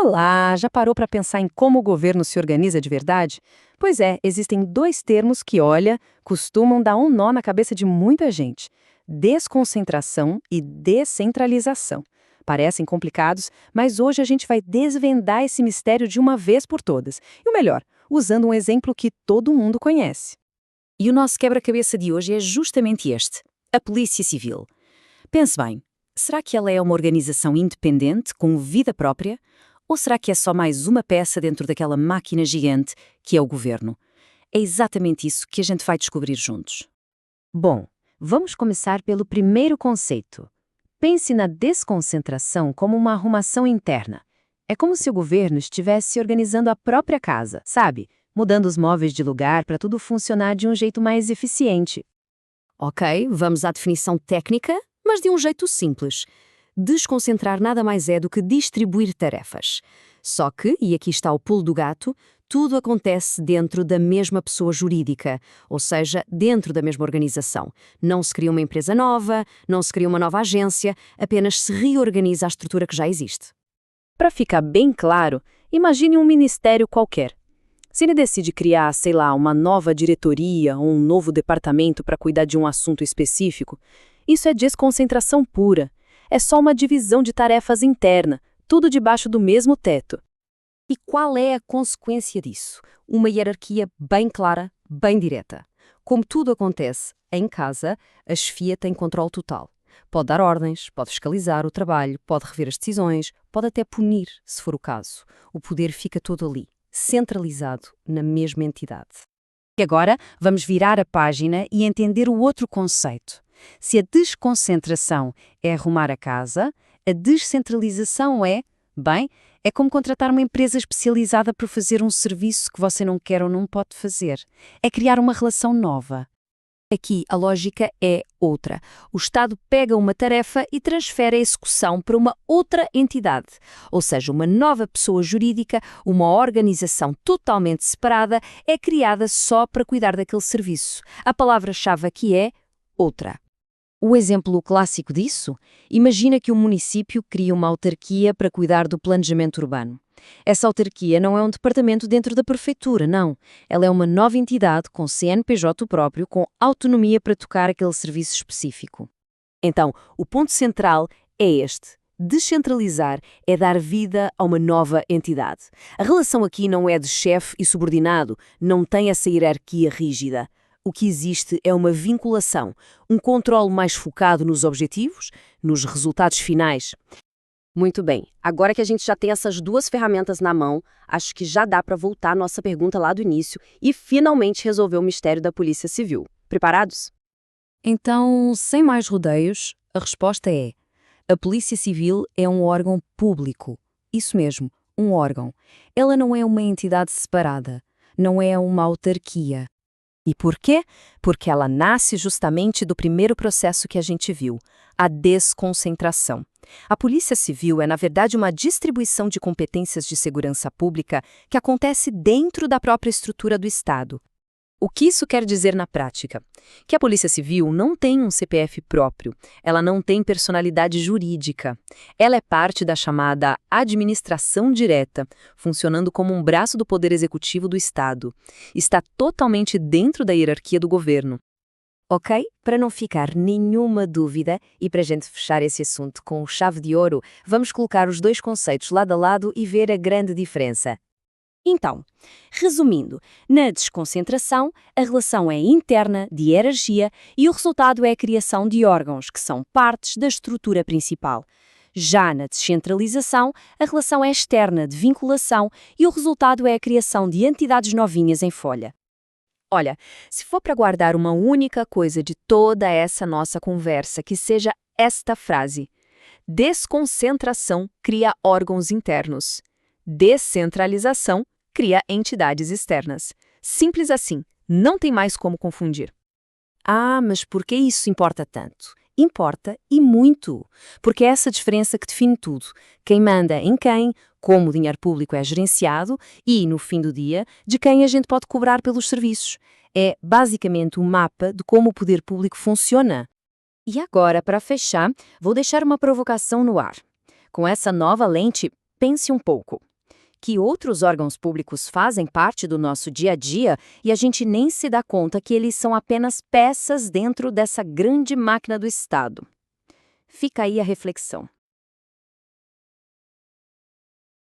Olá, já parou para pensar em como o governo se organiza de verdade? Pois é, existem dois termos que, olha, costumam dar um nó na cabeça de muita gente: desconcentração e descentralização. Parecem complicados, mas hoje a gente vai desvendar esse mistério de uma vez por todas. E o melhor, usando um exemplo que todo mundo conhece. E o nosso quebra-cabeça de hoje é justamente este: a Polícia Civil. Pense bem, será que ela é uma organização independente, com vida própria? Ou será que é só mais uma peça dentro daquela máquina gigante que é o governo? É exatamente isso que a gente vai descobrir juntos. Bom, vamos começar pelo primeiro conceito. Pense na desconcentração como uma arrumação interna. É como se o governo estivesse organizando a própria casa, sabe? Mudando os móveis de lugar para tudo funcionar de um jeito mais eficiente. Ok, vamos à definição técnica, mas de um jeito simples. Desconcentrar nada mais é do que distribuir tarefas. Só que, e aqui está o pulo do gato, tudo acontece dentro da mesma pessoa jurídica, ou seja, dentro da mesma organização. Não se cria uma empresa nova, não se cria uma nova agência, apenas se reorganiza a estrutura que já existe. Para ficar bem claro, imagine um ministério qualquer. Se ele decide criar, sei lá, uma nova diretoria ou um novo departamento para cuidar de um assunto específico, isso é desconcentração pura. É só uma divisão de tarefas interna, tudo debaixo do mesmo teto. E qual é a consequência disso? Uma hierarquia bem clara, bem direta. Como tudo acontece em casa, a chefia tem controle total. Pode dar ordens, pode fiscalizar o trabalho, pode rever as decisões, pode até punir, se for o caso. O poder fica todo ali, centralizado na mesma entidade. E agora vamos virar a página e entender o outro conceito. Se a desconcentração é arrumar a casa, a descentralização é como contratar uma empresa especializada para fazer um serviço que você não quer ou não pode fazer. É criar uma relação nova. Aqui a lógica é outra. O Estado pega uma tarefa e transfere a execução para uma outra entidade, ou seja, uma nova pessoa jurídica, uma organização totalmente separada, é criada só para cuidar daquele serviço. A palavra-chave aqui é outra. O exemplo clássico disso? Imagina que um município cria uma autarquia para cuidar do planejamento urbano. Essa autarquia não é um departamento dentro da prefeitura, não. Ela é uma nova entidade com CNPJ próprio, com autonomia para tocar aquele serviço específico. Então, o ponto central é este. Descentralizar é dar vida a uma nova entidade. A relação aqui não é de chefe e subordinado, não tem essa hierarquia rígida. O que existe é uma vinculação, um controle mais focado nos objetivos, nos resultados finais. Muito bem, agora que a gente já tem essas duas ferramentas na mão, acho que já dá para voltar à nossa pergunta lá do início e finalmente resolver o mistério da Polícia Civil. Preparados? Então, sem mais rodeios, a resposta é: a Polícia Civil é um órgão público. Isso mesmo, um órgão. Ela não é uma entidade separada, não é uma autarquia. E por quê? Porque ela nasce justamente do primeiro processo que a gente viu, a desconcentração. A Polícia Civil é, na verdade, uma distribuição de competências de segurança pública que acontece dentro da própria estrutura do Estado. O que isso quer dizer na prática? Que a Polícia Civil não tem um CPF próprio, ela não tem personalidade jurídica. Ela é parte da chamada administração direta, funcionando como um braço do Poder Executivo do Estado. Está totalmente dentro da hierarquia do governo. Ok? Para não ficar nenhuma dúvida e para a gente fechar esse assunto com chave de ouro, vamos colocar os dois conceitos lado a lado e ver a grande diferença. Então, resumindo, na desconcentração, a relação é interna, de hierarquia, e o resultado é a criação de órgãos, que são partes da estrutura principal. Já na descentralização, a relação é externa, de vinculação, e o resultado é a criação de entidades novinhas em folha. Olha, se for para guardar uma única coisa de toda essa nossa conversa, que seja esta frase: desconcentração cria órgãos internos. Descentralização cria entidades externas. Simples assim, não tem mais como confundir. Ah, mas por que isso importa tanto? Importa e muito, porque é essa diferença que define tudo. Quem manda em quem, como o dinheiro público é gerenciado e, no fim do dia, de quem a gente pode cobrar pelos serviços. É basicamente um mapa de como o poder público funciona. E agora, para fechar, vou deixar uma provocação no ar. Com essa nova lente, pense um pouco. que outros órgãos públicos fazem parte do nosso dia a dia e a gente nem se dá conta que eles são apenas peças dentro dessa grande máquina do Estado. Fica aí a reflexão.